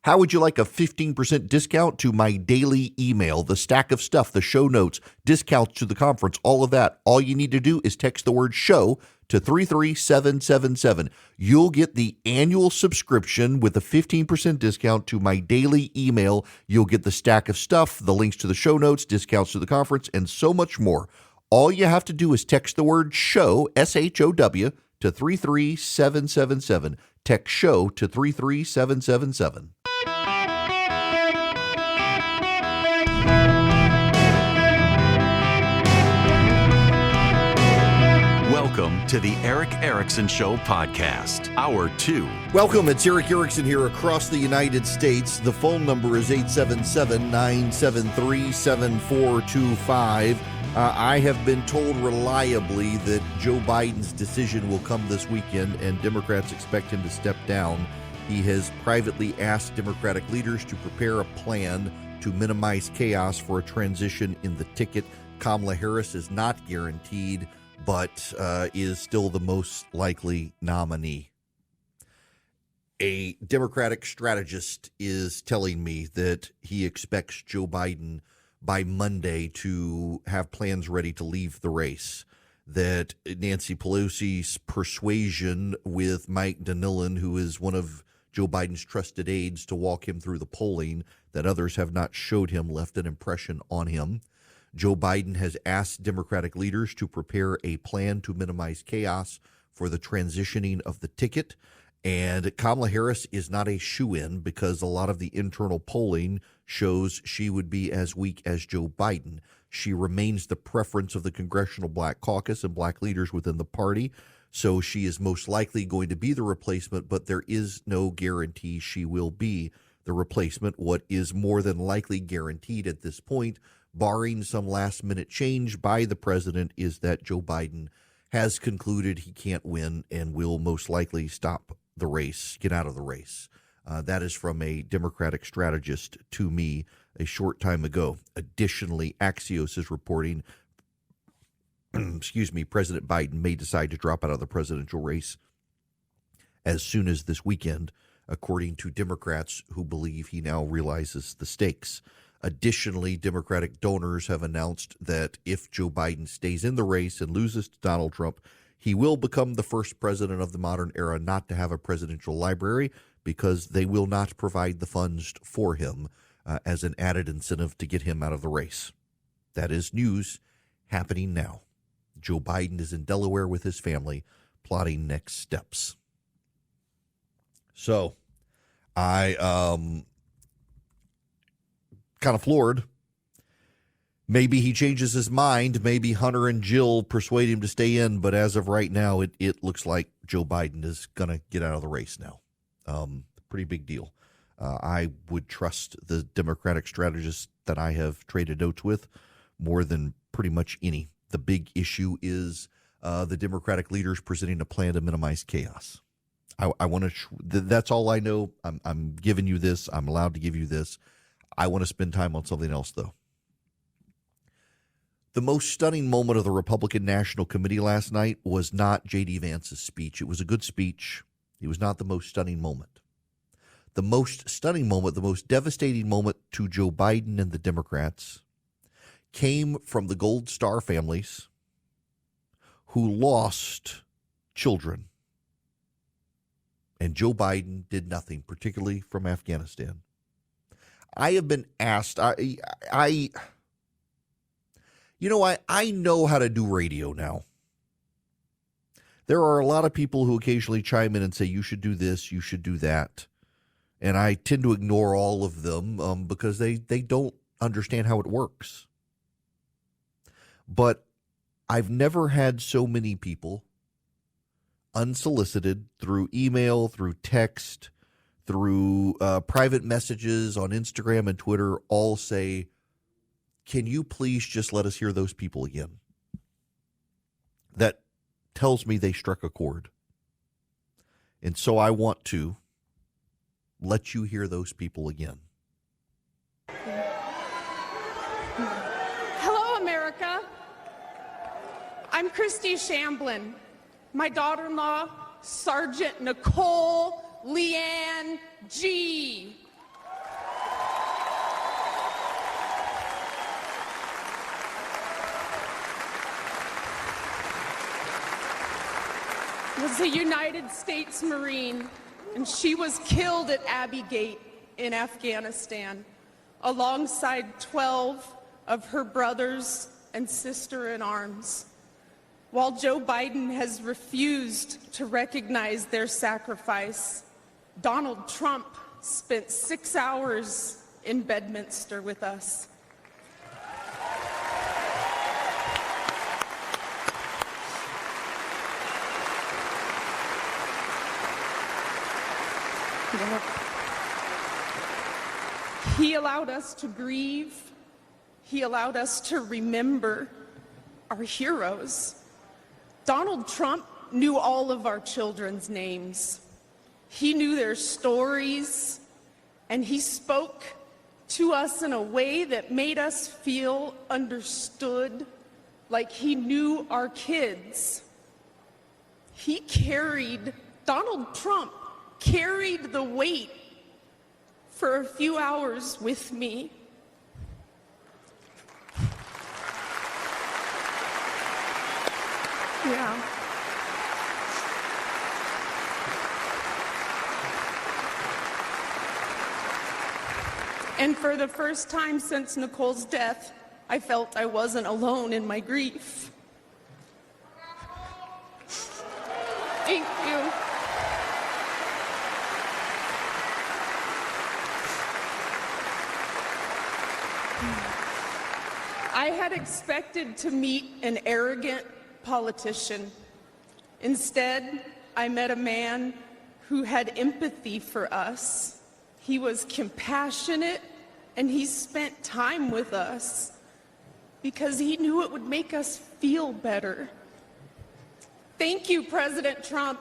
How would you like a 15% discount to my daily email, the stack of stuff, the show notes, discounts to the conference, all of that? All you need to do is text the word show to 33777. You'll get the annual subscription with a 15% discount to my daily email. You'll get the stack of stuff, the links to the show notes, discounts to the conference, and so much more. All you have to do is text the word show, SHOW, to 33777. Text show to 33777. Welcome to the Eric Erickson Show podcast, Hour 2. Welcome. It's Eric Erickson here across the United States. The phone number is 877-973-7425. I have been told reliably that Joe Biden's decision will come this weekend, and Democrats expect him to step down. He has privately asked Democratic leaders to prepare a plan to minimize chaos for a transition in the ticket. Kamala Harris is not guaranteed, but is still the most likely nominee. A Democratic strategist is telling me that he expects Joe Biden by Monday to have plans ready to leave the race, that Nancy Pelosi's persuasion with Mike Donnellan, who is one of Joe Biden's trusted aides to walk him through the polling, that others have not showed him, left an impression on him. Joe Biden has asked Democratic leaders to prepare a plan to minimize chaos for the transitioning of the ticket. And Kamala Harris is not a shoo-in because a lot of the internal polling shows she would be as weak as Joe Biden. She remains the preference of the Congressional Black Caucus and black leaders within the party. So she is most likely going to be the replacement, but there is no guarantee she will be the replacement. What is more than likely guaranteed at this point, barring some last-minute change by the president, is that Joe Biden has concluded he can't win and will most likely stop the race, get out of the race. That is from a Democratic strategist to me a short time ago. Additionally, Axios is reporting, President Biden may decide to drop out of the presidential race as soon as this weekend, according to Democrats who believe he now realizes the stakes. Additionally, Democratic donors have announced that if Joe Biden stays in the race and loses to Donald Trump, he will become the first president of the modern era not to have a presidential library because they will not provide the funds for him as an added incentive to get him out of the race. That is news happening now. Joe Biden is in Delaware with his family plotting next steps. So I kind of floored. Maybe he changes his mind. Maybe Hunter and Jill persuade him to stay in. But as of right now, it looks like Joe Biden is going to get out of the race now. Pretty big deal. I would trust the Democratic strategists that I have traded notes with more than pretty much any. The big issue is the Democratic leaders presenting a plan to minimize chaos. I want to. That's all I know. I'm giving you this. I'm allowed to give you this. I want to spend time on something else, though. The most stunning moment of the Republican National Committee last night was not J.D. Vance's speech. It was a good speech. It was not the most stunning moment. The most stunning moment, the most devastating moment to Joe Biden and the Democrats came from the Gold Star families who lost children. And Joe Biden did nothing, particularly from Afghanistan. I have been asked, I know how to do radio now. There are a lot of people who occasionally chime in and say, you should do this, you should do that. And I tend to ignore all of them because they don't understand how it works. But I've never had so many people unsolicited through email, through text, through private messages on Instagram and Twitter all say, can you please just let us hear those people again? That tells me they struck a chord. And so I want to let you hear those people again. Hello, America. I'm Christy Shamblin. My daughter-in-law, Sergeant Nicole Leanne G. was a United States Marine, and she was killed at Abbey Gate in Afghanistan, alongside 12 of her brothers and sister-in-arms. While Joe Biden has refused to recognize their sacrifice, Donald Trump spent 6 hours in Bedminster with us. He allowed us to grieve. He allowed us to remember our heroes. Donald Trump knew all of our children's names. He knew their stories, and he spoke to us in a way that made us feel understood, like he knew our kids. Donald Trump carried the weight for a few hours with me. Yeah. And for the first time since Nicole's death, I felt I wasn't alone in my grief. Thank you. I had expected to meet an arrogant politician. Instead, I met a man who had empathy for us. He was compassionate, and he spent time with us because he knew it would make us feel better. Thank you, President Trump.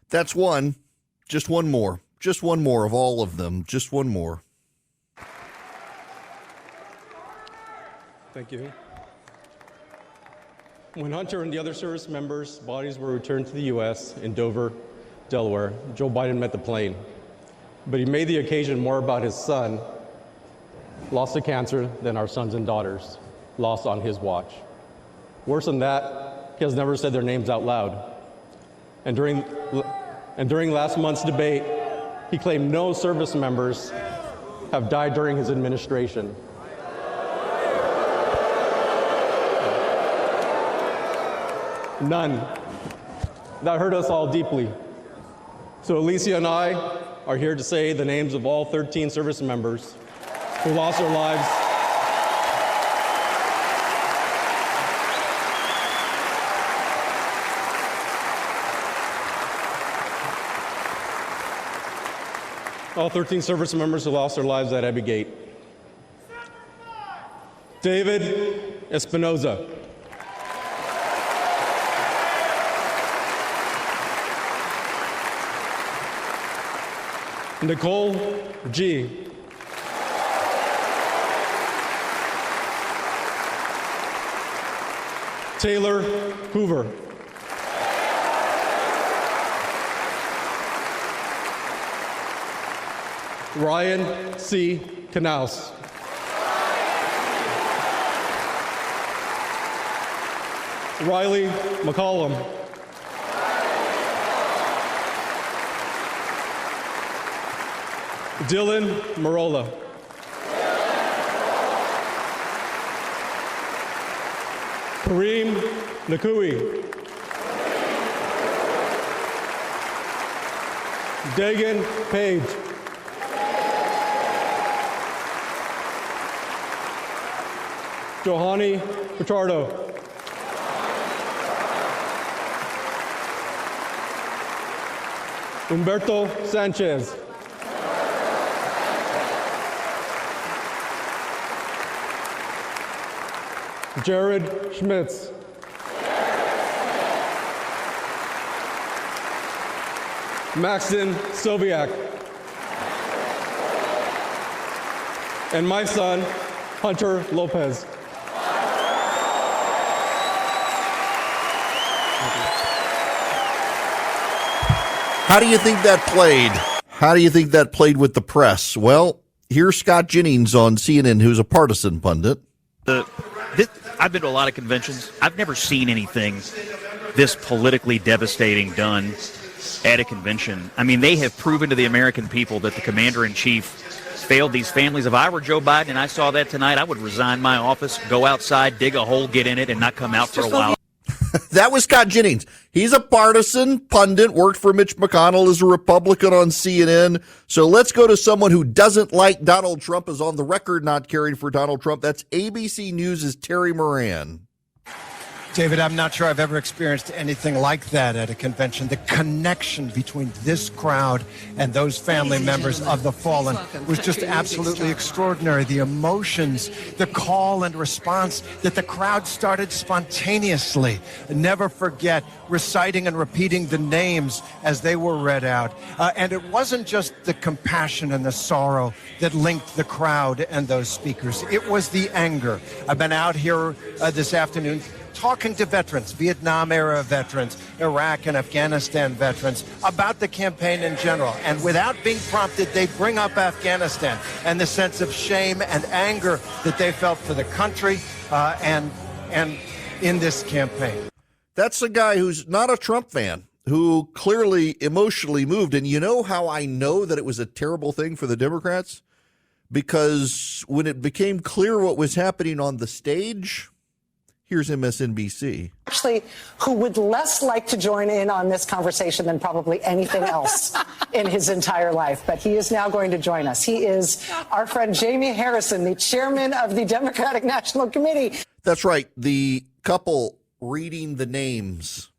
That's one. Just one more. Just one more of all of them. Just one more. Thank you. When Hunter and the other service members' bodies were returned to the U.S. in Dover, Delaware, Joe Biden met the plane. But he made the occasion more about his son, lost to cancer, than our sons and daughters, lost on his watch. Worse than that, he has never said their names out loud. And during last month's debate, he claimed no service members have died during his administration. None. That hurt us all deeply. So Alicia and I are here to say the names of all 13 service members who lost their lives all 13 service members who lost their lives at Abbey Gate. David Espinoza. Nicole G. Taylor Hoover. Ryan C. Knaus. Riley McCollum. Dylan Marola. Kareem Nakui. Dagan Page. Johanny Pichardo. Humberto Sanchez. Jared Schmitz. Maxton Soviak. And my son, Hunter Lopez. How do you think that played? How do you think that played with the press? Well, here's Scott Jennings on CNN, who's a partisan pundit. I've been to a lot of conventions. I've never seen anything this politically devastating done at a convention. I mean, they have proven to the American people that the commander-in-chief failed these families. If I were Joe Biden and I saw that tonight, I would resign my office, go outside, dig a hole, get in it, and not come out for a while. That was Scott Jennings. He's a partisan pundit, worked for Mitch McConnell as a Republican on CNN. So let's go to someone who doesn't like Donald Trump, is on the record not caring for Donald Trump. That's ABC News' Terry Moran. David, I'm not sure I've ever experienced anything like that at a convention. The connection between this crowd and those family members of the fallen was just absolutely extraordinary. The emotions, the call and response that the crowd started spontaneously. Never forget reciting and repeating the names as they were read out. And it wasn't just the compassion and the sorrow that linked the crowd and those speakers. It was the anger. I've been out here this afternoon talking to veterans, Vietnam-era veterans, Iraq and Afghanistan veterans, about the campaign in general. And without being prompted, they bring up Afghanistan and the sense of shame and anger that they felt for the country and in this campaign. That's a guy who's not a Trump fan, who clearly emotionally moved. And you know how I know that it was a terrible thing for the Democrats? Because when it became clear what was happening on the stage, here's MSNBC. Actually, who would less like to join in on this conversation than probably anything else in his entire life. But he is now going to join us. He is our friend Jamie Harrison, the chairman of the Democratic National Committee. That's right. The couple reading the names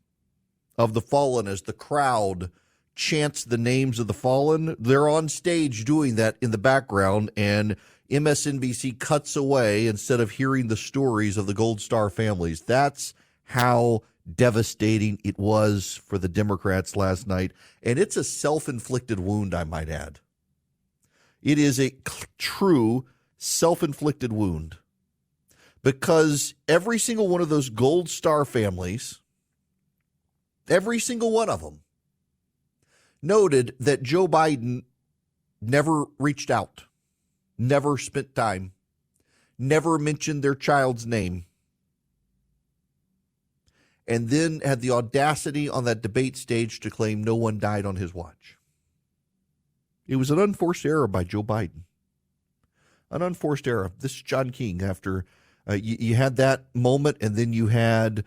of the fallen as the crowd chants the names of the fallen. They're on stage doing that in the background, and MSNBC cuts away instead of hearing the stories of the Gold Star families. That's how devastating it was for the Democrats last night. And it's a self-inflicted wound, I might add. It is a true self-inflicted wound, because every single one of those Gold Star families, every single one of them, noted that Joe Biden never reached out, never spent time, never mentioned their child's name, and then had the audacity on that debate stage to claim no one died on his watch. It was an unforced error by Joe Biden. An unforced error. This is John King. After you had that moment, and then you had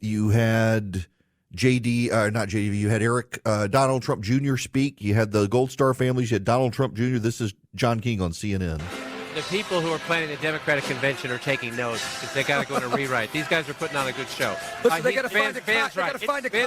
you had Eric Donald Trump Jr. speak. You had the Gold Star families. You had Donald Trump Jr. This is John King on CNN. The people who are planning the Democratic convention are taking notes because they got to go on a rewrite. These guys are putting on a good show. Listen, they got to find a Vance guy.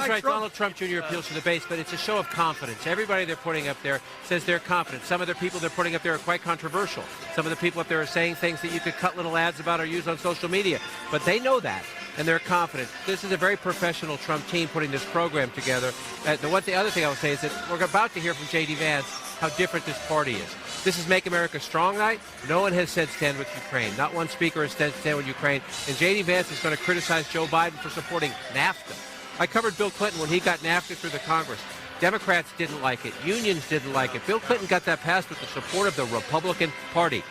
right. Donald Trump Jr. appeals to the base, but it's a show of confidence. Everybody they're putting up there says they're confident. Some of the people they're putting up there are quite controversial. Some of the people up there are saying things that you could cut little ads about or use on social media. But they know that, and they're confident. This is a very professional Trump team putting this program together. The other thing I will say is that we're about to hear from J.D. Vance how different this party is. This is Make America Strong night. No one has said stand with Ukraine. Not one speaker has said stand with Ukraine. And J.D. Vance is going to criticize Joe Biden for supporting NAFTA. I covered Bill Clinton when he got NAFTA through the Congress. Democrats didn't like it. Unions didn't like it. Bill Clinton got that passed with the support of the Republican Party.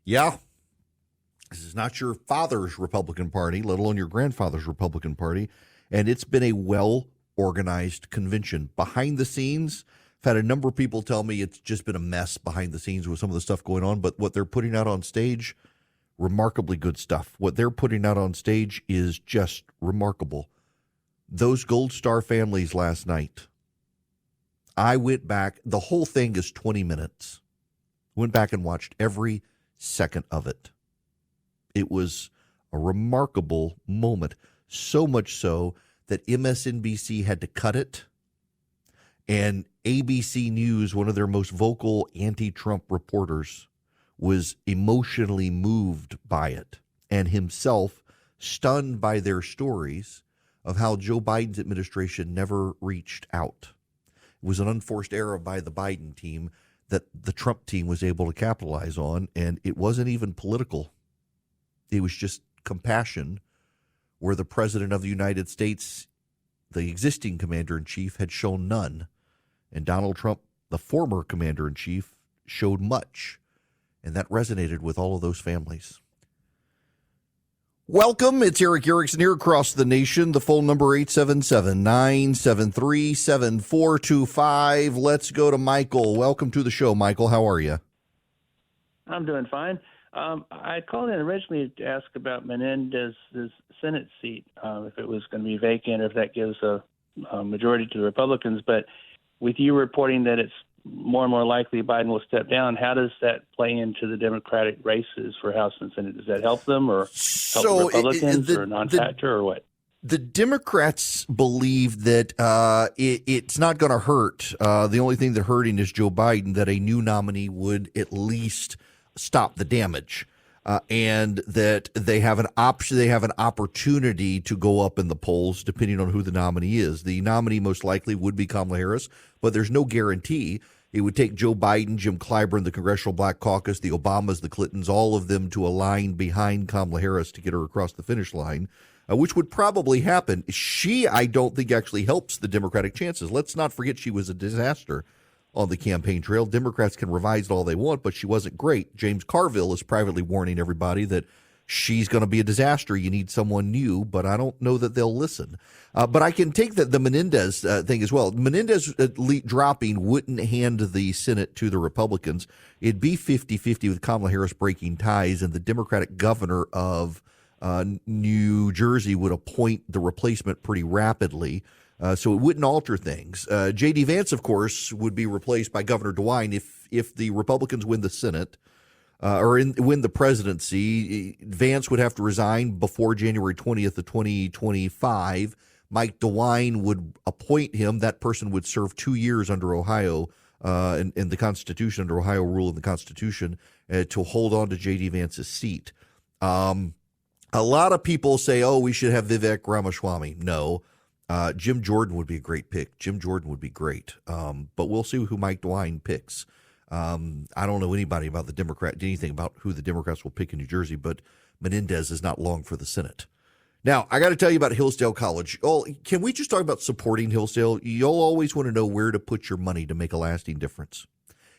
Yeah. This is not your father's Republican Party, let alone your grandfather's Republican Party. And it's been a well-organized convention. Behind the scenes, I've had a number of people tell me it's just been a mess behind the scenes with some of the stuff going on, but what they're putting out on stage, remarkably good stuff. What they're putting out on stage is just remarkable. Those Gold Star families last night, I went back, the whole thing is 20 minutes. Went back and watched every second of it. It was a remarkable moment, so much so that MSNBC had to cut it, and ABC News, one of their most vocal anti-Trump reporters, was emotionally moved by it, and himself stunned by their stories of how Joe Biden's administration never reached out. It was an unforced error by the Biden team that the Trump team was able to capitalize on, and it wasn't even political. It was just compassion, where the President of the United States, the existing commander-in-chief, had shown none. And Donald Trump, the former commander-in-chief, showed much. And that resonated with all of those families. Welcome. It's Eric Erickson here across the nation. The phone number 877-973-7425. Let's go to Michael. Welcome to the show, Michael. How are you? I'm doing fine. I called in originally to ask about Menendez's Senate seat, if it was going to be vacant or if that gives a majority to the Republicans. But with you reporting that it's more and more likely Biden will step down, how does that play into the Democratic races for House and Senate? Does that help them or help the Republicans or a non-factor or what? The Democrats believe that it's not going to hurt. The only thing that hurting is Joe Biden, that a new nominee would at least stop the damage, and that they have an option. They have an opportunity to go up in the polls depending on who the nominee is. The nominee most likely would be Kamala Harris, but there's no guarantee. It would take Joe Biden, Jim Clyburn, the Congressional Black Caucus, the Obamas, the Clintons, all of them to align behind Kamala Harris to get her across the finish line, which would probably happen. She, I don't think, actually helps the Democratic chances. Let's not forget she was a disaster on the campaign trail. Democrats can revise it all they want, but she wasn't great. James Carville is privately warning everybody that she's going to be a disaster. You need someone new, but I don't know that they'll listen. But I can take the Menendez thing as well. Menendez dropping wouldn't hand the Senate to the Republicans. It'd be 50-50 with Kamala Harris breaking ties, and the Democratic governor of New Jersey would appoint the replacement pretty rapidly. So it wouldn't alter things. J.D. Vance, of course, would be replaced by Governor DeWine if the Republicans win the Senate win the presidency. Vance would have to resign before January 20th of 2025. Mike DeWine would appoint him. That person would serve 2 years under Ohio in the Constitution, under Ohio rule in the Constitution, to hold on to J.D. Vance's seat. A lot of people say, oh, we should have Vivek Ramaswamy. No. Jim Jordan would be a great pick. Jim Jordan would be great. But we'll see who Mike DeWine picks. I don't know anything about who the Democrats will pick in New Jersey, but Menendez is not long for the Senate. Now, I got to tell you about Hillsdale College. Oh, can we just talk about supporting Hillsdale? You'll always want to know where to put your money to make a lasting difference.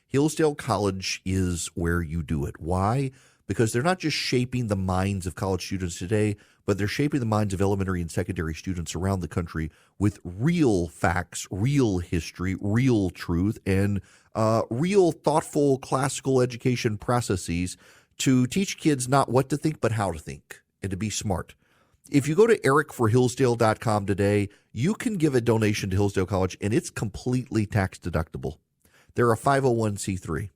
Hillsdale College is where you do it. Why? Because they're not just shaping the minds of college students today, but they're shaping the minds of elementary and secondary students around the country with real facts, real history, real truth, and real thoughtful classical education processes to teach kids not what to think, but how to think and to be smart. If you go to ericforhillsdale.com today, you can give a donation to Hillsdale College, and it's completely tax deductible. They're a 501c3.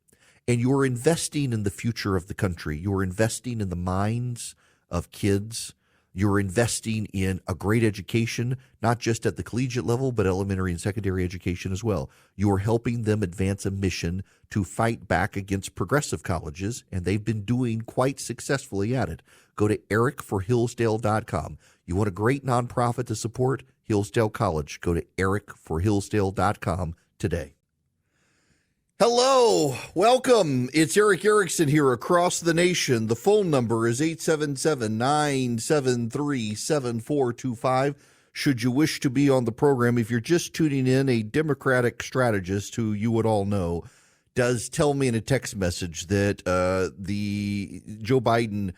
And you're investing in the future of the country. You're investing in the minds of kids. You're investing in a great education, not just at the collegiate level, but elementary and secondary education as well. You're helping them advance a mission to fight back against progressive colleges, and they've been doing quite successfully at it. Go to ericforhillsdale.com. You want a great nonprofit to support? Hillsdale College. Go to ericforhillsdale.com today. Hello, welcome. It's Eric Erickson here across the nation. The phone number is 877-973-7425. Should you wish to be on the program, if you're just tuning in, a Democratic strategist who you would all know does tell me in a text message that the Joe Biden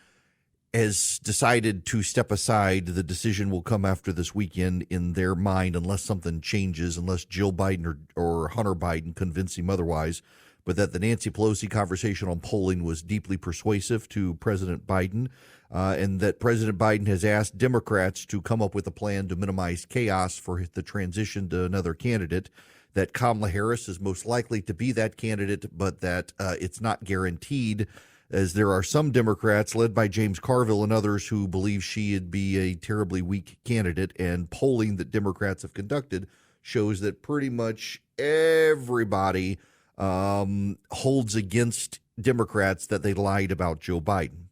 has decided to step aside. The decision will come after this weekend in their mind, unless something changes, unless Jill Biden or Hunter Biden convince him otherwise, but that the Nancy Pelosi conversation on polling was deeply persuasive to President Biden, and that President Biden has asked Democrats to come up with a plan to minimize chaos for the transition to another candidate, that Kamala Harris is most likely to be that candidate, but that it's not guaranteed, as there are some Democrats led by James Carville and others who believe she'd be a terribly weak candidate. And polling that Democrats have conducted shows that pretty much everybody holds against Democrats that they lied about Joe Biden.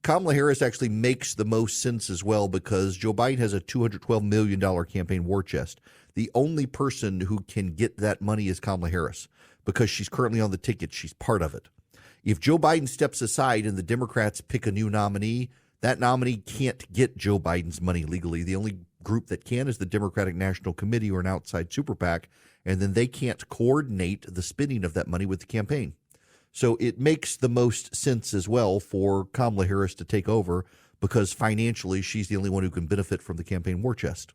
Kamala Harris actually makes the most sense as well, because Joe Biden has a $212 million campaign war chest. The only person who can get that money is Kamala Harris, because she's currently on the ticket. She's part of it. If Joe Biden steps aside and the Democrats pick a new nominee, that nominee can't get Joe Biden's money legally. The only group that can is the Democratic National Committee, or an outside super PAC, and then they can't coordinate the spending of that money with the campaign. So it makes the most sense as well for Kamala Harris to take over. because financially she's the only one who can benefit from the campaign war chest.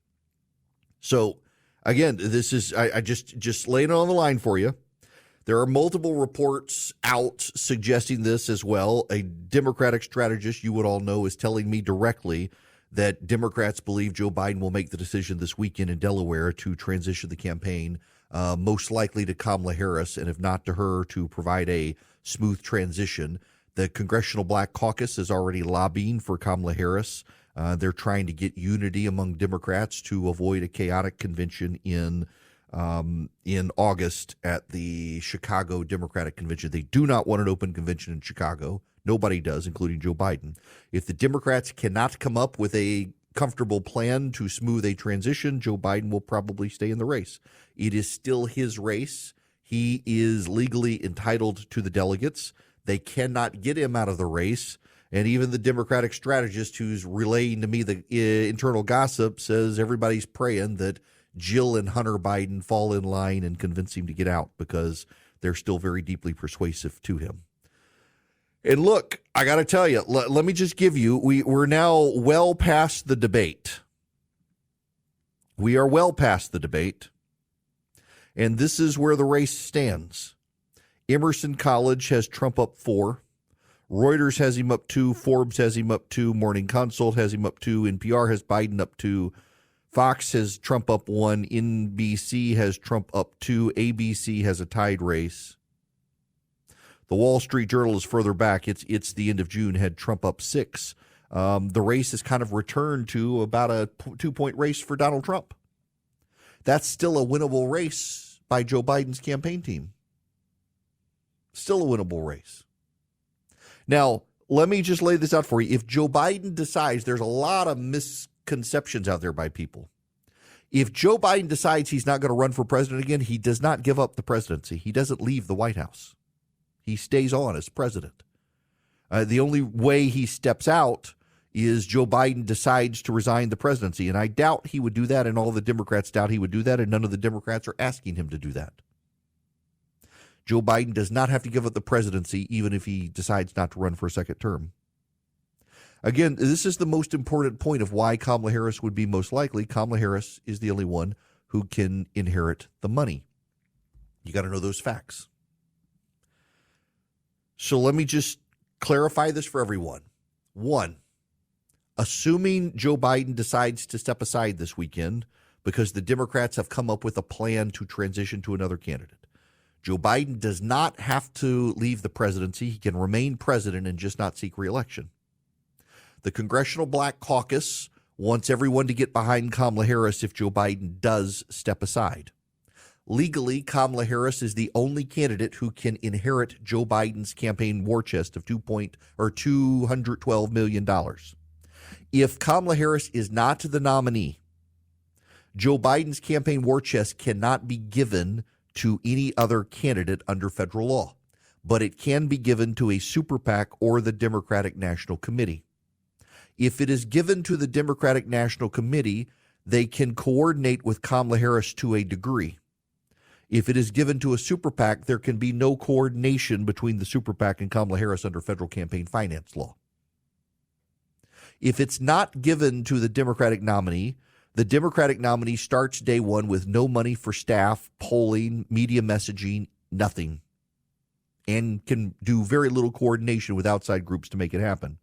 So again, this is, I just laying it on the line for you. There are multiple reports out suggesting this as well. A Democratic strategist you would all know is telling me directly that Democrats believe Joe Biden will make the decision this weekend in Delaware to transition the campaign, most likely to Kamala Harris, and if not to her, to provide a smooth transition. The Congressional Black Caucus is already lobbying for Kamala Harris. They're trying to get unity among Democrats to avoid a chaotic convention in August at the Chicago Democratic Convention. They do not want an open convention in Chicago. Nobody does, including Joe Biden. If the Democrats cannot come up with a comfortable plan to smooth a transition, Joe Biden will probably stay in the race. It is still his race. He is legally entitled to the delegates. They cannot get him out of the race. And even the Democratic strategist who's relaying to me the internal gossip says everybody's praying that Jill and Hunter Biden fall in line and convince him to get out because they're still very deeply persuasive to him. And look, I got to tell you, let me just give you, we're now well past the debate. We are well past the debate. And this is where the race stands. Emerson College has Trump up 4. Reuters has him up 2. Forbes has him up 2. Morning Consult has him up 2. NPR has Biden up 2. Fox has Trump up 1. NBC has Trump up 2. ABC has a tied race. The Wall Street Journal is further back. It's the end of June, had Trump up 6. The race has kind of returned to about a 2-point race for Donald Trump. That's still a winnable race by Joe Biden's campaign team. Still a winnable race. Now, let me just lay this out for you. If Joe Biden decides, there's a lot of misconceptions out there by people. If Joe Biden decides he's not going to run for president again, he does not give up the presidency. He doesn't leave the White House. He stays on as president. The only way he steps out is Joe Biden decides to resign the presidency. And I doubt he would do that, and all the Democrats doubt he would do that, and none of the Democrats are asking him to do that. Joe Biden does not have to give up the presidency, even if he decides not to run for a second term. Again, this is the most important point of why Kamala Harris would be most likely. Kamala Harris is the only one who can inherit the money. You got to know those facts. So let me just clarify this for everyone. 1, assuming Joe Biden decides to step aside this weekend because the Democrats have come up with a plan to transition to another candidate. Joe Biden does not have to leave the presidency. He can remain president and just not seek re-election. The Congressional Black Caucus wants everyone to get behind Kamala Harris if Joe Biden does step aside. Legally, Kamala Harris is the only candidate who can inherit Joe Biden's campaign war chest of $212 million. If Kamala Harris is not the nominee, Joe Biden's campaign war chest cannot be given to any other candidate under federal law, but it can be given to a super PAC or the Democratic National Committee. If it is given to the Democratic National Committee, they can coordinate with Kamala Harris to a degree. If it is given to a super PAC, there can be no coordination between the super PAC and Kamala Harris under federal campaign finance law. If it's not given to the Democratic nominee starts day one with no money for staff, polling, media messaging, nothing, and can do very little coordination with outside groups to make it happen.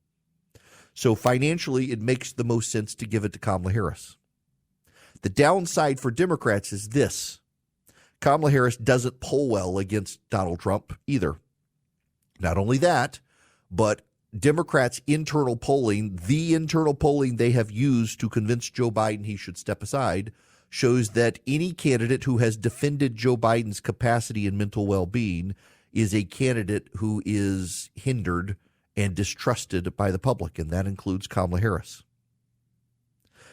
So financially, it makes the most sense to give it to Kamala Harris. The downside for Democrats is this. Kamala Harris doesn't poll well against Donald Trump either. Not only that, but Democrats' internal polling, the internal polling they have used to convince Joe Biden he should step aside, shows that any candidate who has defended Joe Biden's capacity and mental well-being is a candidate who is hindered and distrusted by the public, and that includes Kamala Harris.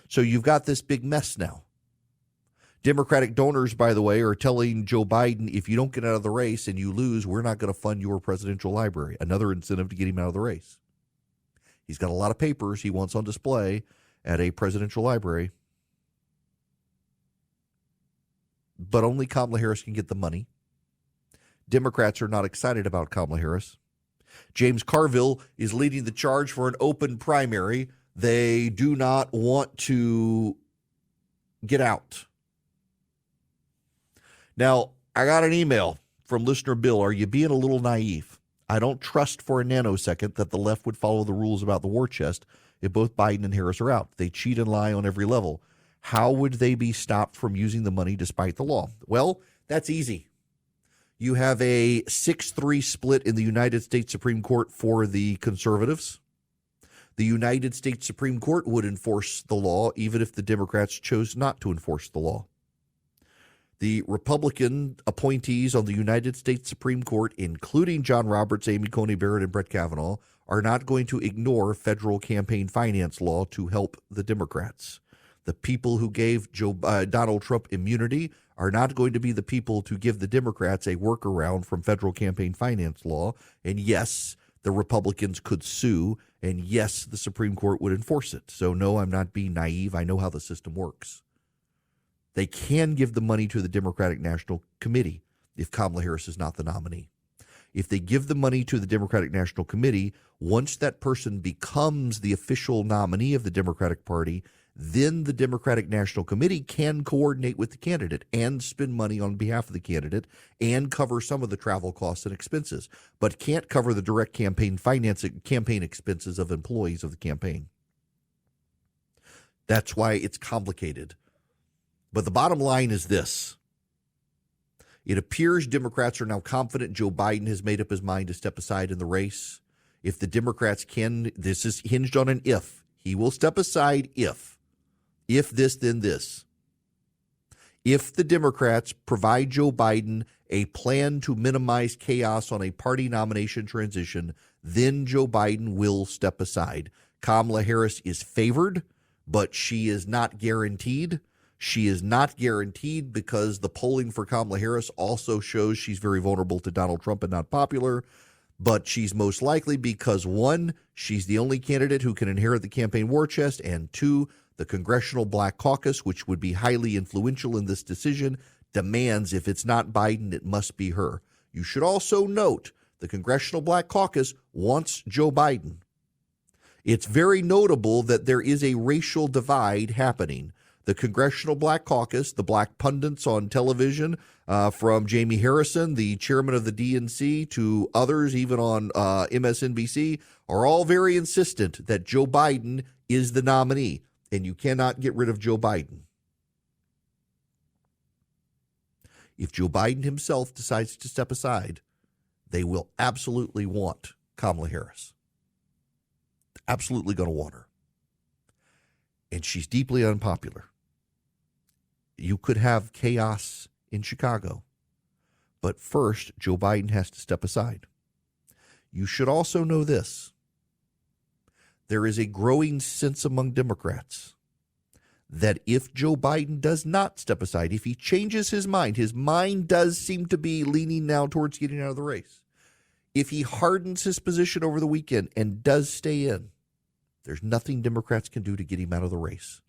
So you've got this big mess now. Democratic donors, by the way, are telling Joe Biden, if you don't get out of the race and you lose, we're not going to fund your presidential library. Another incentive to get him out of the race. He's got a lot of papers he wants on display at a presidential library. But only Kamala Harris can get the money. Democrats are not excited about Kamala Harris. James Carville is leading the charge for an open primary. They do not want to get out. Now, I got an email from listener Bill. Are you being a little naive? I don't trust for a nanosecond that the left would follow the rules about the war chest if both Biden and Harris are out. They cheat and lie on every level. How would they be stopped from using the money despite the law? Well, that's easy. You have a 6-3 split in the United States Supreme Court for the conservatives. The United States Supreme Court would enforce the law even if the Democrats chose not to enforce the law. The Republican appointees on the United States Supreme Court, including John Roberts, Amy Coney Barrett, and Brett Kavanaugh, are not going to ignore federal campaign finance law to help the Democrats. The people who gave Donald Trump immunity are not going to be the people to give the Democrats a workaround from federal campaign finance law. And yes, the Republicans could sue, and yes, the Supreme Court would enforce it. So no, I'm not being naive. I know how the system works. They can give the money to the Democratic National Committee if Kamala Harris is not the nominee. If they give the money to the Democratic National Committee, once that person becomes the official nominee of the Democratic Party, then the Democratic National Committee can coordinate with the candidate and spend money on behalf of the candidate and cover some of the travel costs and expenses, but can't cover the direct campaign expenses of employees of the campaign. That's why it's complicated. But the bottom line is this. It appears Democrats are now confident Joe Biden has made up his mind to step aside in the race. If the Democrats can, this is hinged on an if. He will step aside if. If this, then this. If the Democrats provide Joe Biden a plan to minimize chaos on a party nomination transition, then Joe Biden will step aside. Kamala Harris is favored, but she is not guaranteed. She is not guaranteed because the polling for Kamala Harris also shows she's very vulnerable to Donald Trump and not popular. But she's most likely because, one, she's the only candidate who can inherit the campaign war chest, and two, the Congressional Black Caucus, which would be highly influential in this decision, demands if it's not Biden, it must be her. You should also note the Congressional Black Caucus wants Joe Biden. It's very notable that there is a racial divide happening. The Congressional Black Caucus, the black pundits on television, from Jamie Harrison, the chairman of the DNC, to others, even on MSNBC, are all very insistent that Joe Biden is the nominee, and you cannot get rid of Joe Biden. If Joe Biden himself decides to step aside, they will absolutely want Kamala Harris. Absolutely going to want her. And she's deeply unpopular. You could have chaos in Chicago, but first, Joe Biden has to step aside. You should also know this. There is a growing sense among Democrats that if Joe Biden does not step aside, if he changes his mind does seem to be leaning now towards getting out of the race. If he hardens his position over the weekend and does stay in, there's nothing Democrats can do to get him out of the race.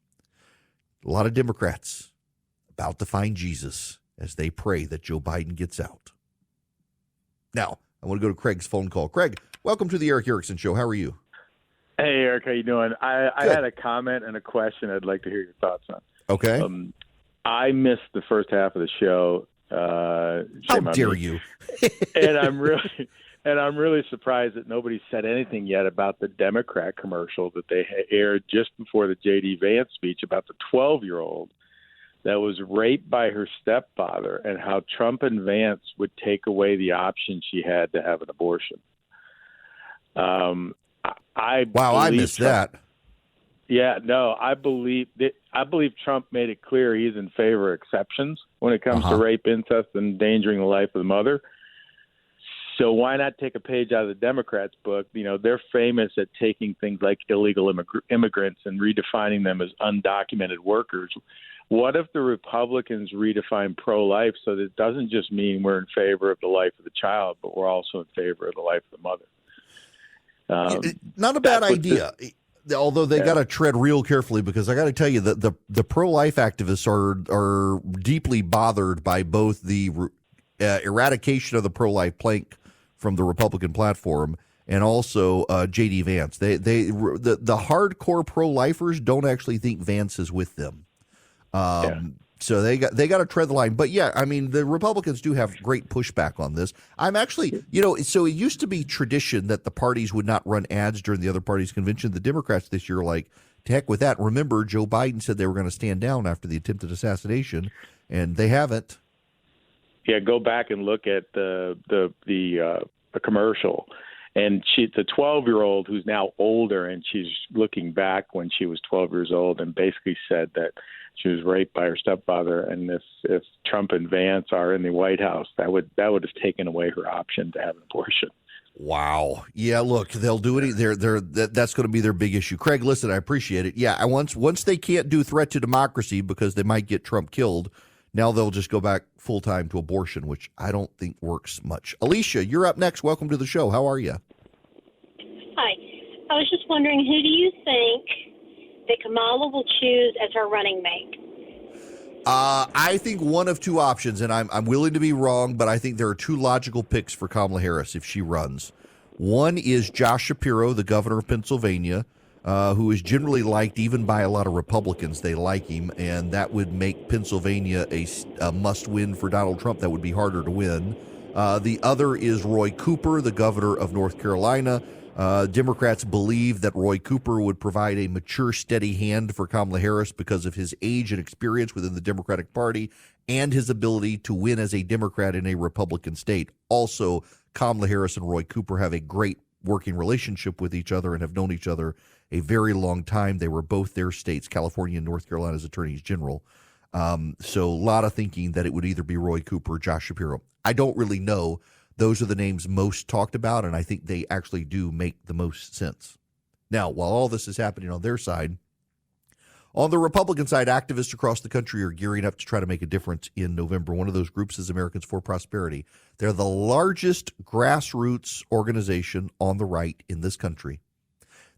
A lot of Democrats about to find Jesus as they pray that Joe Biden gets out. Now, I want to go to Craig's phone call. Craig, welcome to the Eric Erickson Show. How are you? Hey, Eric, how you doing? I had a comment and a question I'd like to hear your thoughts on. Okay. I missed the first half of the show. How dare you? And I'm really surprised that nobody said anything yet about the Democrat commercial that they aired just before the J.D. Vance speech about the 12-year-old that was raped by her stepfather and how Trump and Vance would take away the option she had to have an abortion. I missed that. Yeah, no, I believe Trump made it clear he's in favor of exceptions when it comes to rape, incest, and endangering the life of the mother. So why not take a page out of the Democrats' book? You know, they're famous at taking things like illegal immigrants and redefining them as undocumented workers. What if the Republicans redefine pro-life so that it doesn't just mean we're in favor of the life of the child, but we're also in favor of the life of the mother? Not a bad idea. Although they got to tread real carefully, because I got to tell you that the pro-life activists are deeply bothered by both the eradication of the pro-life plank from the Republican platform and also J.D. Vance. The hardcore pro-lifers don't actually think Vance is with them. So they got to tread the line. But yeah, I mean, the Republicans do have great pushback on this. I'm actually, so it used to be tradition that the parties would not run ads during the other party's convention. The Democrats this year are like, to heck with that. Remember, Joe Biden said they were going to stand down after the attempted assassination, and they haven't. Yeah, go back and look at the commercial. And the 12-year-old who's now older, and she's looking back when she was 12 years old and basically said that she was raped by her stepfather. And if Trump and Vance are in the White House, that would have taken away her option to have an abortion. Wow. Yeah, look, they'll do it. That's going to be their big issue. Craig, listen, I appreciate it. Yeah, once they can't do threat to democracy because they might get Trump killed, now they'll just go back full-time to abortion, which I don't think works much. Alicia, you're up next. Welcome to the show. How are you? Hi. I was just wondering, who do you think that Kamala will choose as her running mate? I think one of two options, and I'm willing to be wrong, but I think there are two logical picks for Kamala Harris if she runs. One is Josh Shapiro, the governor of Pennsylvania, who is generally liked even by a lot of Republicans. They like him, and that would make Pennsylvania a must-win for Donald Trump. That would be harder to win. The other is Roy Cooper, the governor of North Carolina. Democrats believe that Roy Cooper would provide a mature, steady hand for Kamala Harris because of his age and experience within the Democratic Party and his ability to win as a Democrat in a Republican state. Also, Kamala Harris and Roy Cooper have a great working relationship with each other and have known each other a very long time. They were both their states, California and North Carolina's attorneys general. So a lot of thinking that it would either be Roy Cooper or Josh Shapiro. I don't really know. Those are the names most talked about, and I think they actually do make the most sense. Now, while all this is happening on their side, on the Republican side, activists across the country are gearing up to try to make a difference in November. One of those groups is Americans for Prosperity. They're the largest grassroots organization on the right in this country.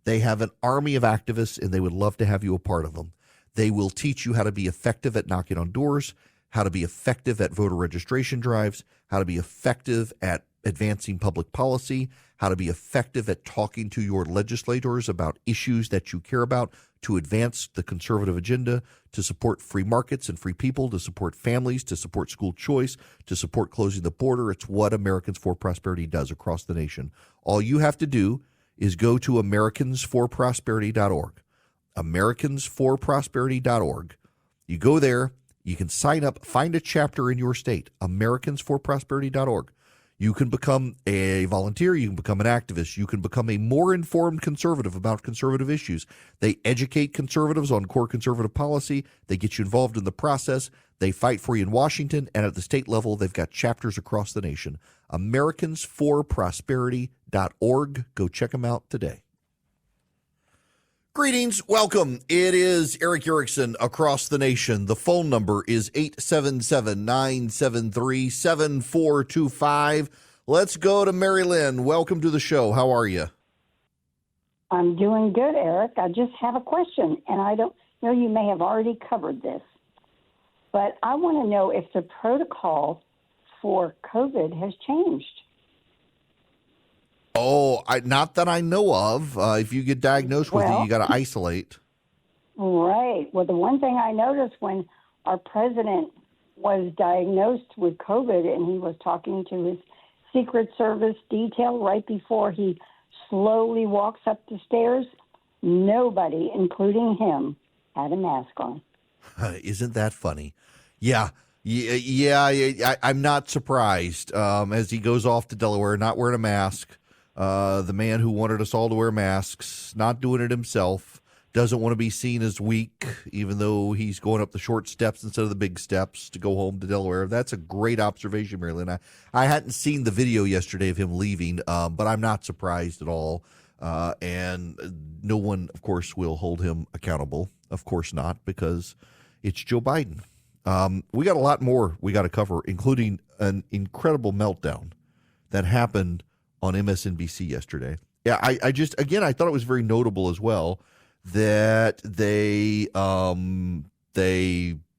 They have an army of activists, and they would love to have you a part of them. They will teach you how to be effective at knocking on doors, how to be effective at voter registration drives, how to be effective at advancing public policy, how to be effective at talking to your legislators about issues that you care about, to advance the conservative agenda, to support free markets and free people, to support families, to support school choice, to support closing the border. It's what Americans for Prosperity does across the nation. All you have to do is go to americansforprosperity.org. americansforprosperity.org. You go there. You can sign up, find a chapter in your state, americansforprosperity.org. You can become a volunteer. You can become an activist. You can become a more informed conservative about conservative issues. They educate conservatives on core conservative policy. They get you involved in the process. They fight for you in Washington. And at the state level, they've got chapters across the nation. americansforprosperity.org. Go check them out today. Greetings. Welcome. It is Eric Erickson across the nation. The phone number is 877-973-7425. Let's go to Mary Lynn. Welcome to the show. How are you? I'm doing good, Eric. I just have a question, and I don't know, you may have already covered this, but I want to know if the protocol for COVID has changed. Oh, not that I know of. If you get diagnosed with it, you got to isolate. Right. Well, the one thing I noticed when our president was diagnosed with COVID and he was talking to his Secret Service detail right before he slowly walks up the stairs, nobody, including him, had a mask on. Isn't that funny? Yeah. I'm not surprised. As he goes off to Delaware, not wearing a mask. The man who wanted us all to wear masks, not doing it himself, doesn't want to be seen as weak, even though he's going up the short steps instead of the big steps to go home to Delaware. That's a great observation, Marilyn. I hadn't seen the video yesterday of him leaving, but I'm not surprised at all. And no one, of course, will hold him accountable. Of course not, because it's Joe Biden. We got a lot more we got to cover, including an incredible meltdown that happened on MSNBC yesterday. Yeah, I thought it was very notable as well that they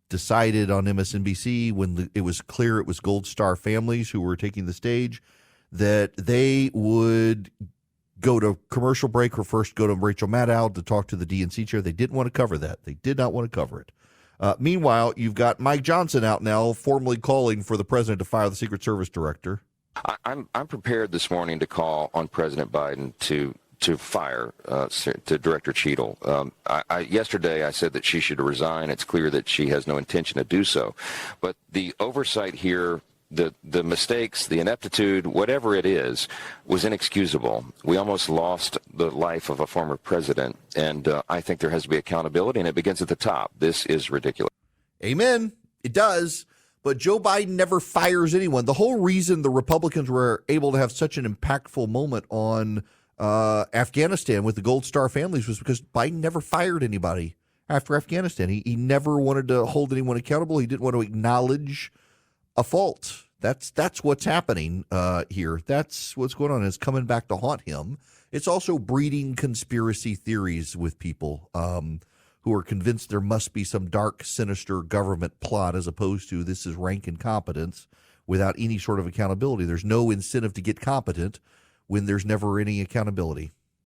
decided on MSNBC when it was clear it was Gold Star families who were taking the stage that they would go to commercial break or first go to Rachel Maddow to talk to the DNC chair. They didn't want to cover that. They did not want to cover it. Meanwhile, you've got Mike Johnson out now formally calling for the president to fire the Secret Service director. I'm prepared this morning to call on President Biden to fire to Director Cheadle. Yesterday I said that she should resign. It's clear that she has no intention to do so. But the oversight here, the mistakes, the ineptitude, whatever it is, was inexcusable. We almost lost the life of a former president, and I think there has to be accountability, and it begins at the top. This is ridiculous. Amen. It does. But Joe Biden never fires anyone. The whole reason the Republicans were able to have such an impactful moment on Afghanistan with the Gold Star families was because Biden never fired anybody after Afghanistan. He never wanted to hold anyone accountable. He didn't want to acknowledge a fault. That's what's happening here. That's what's going on. It's coming back to haunt him. It's also breeding conspiracy theories with people who are convinced there must be some dark, sinister government plot as opposed to this is rank incompetence without any sort of accountability. There's no incentive to get competent when there's never any accountability.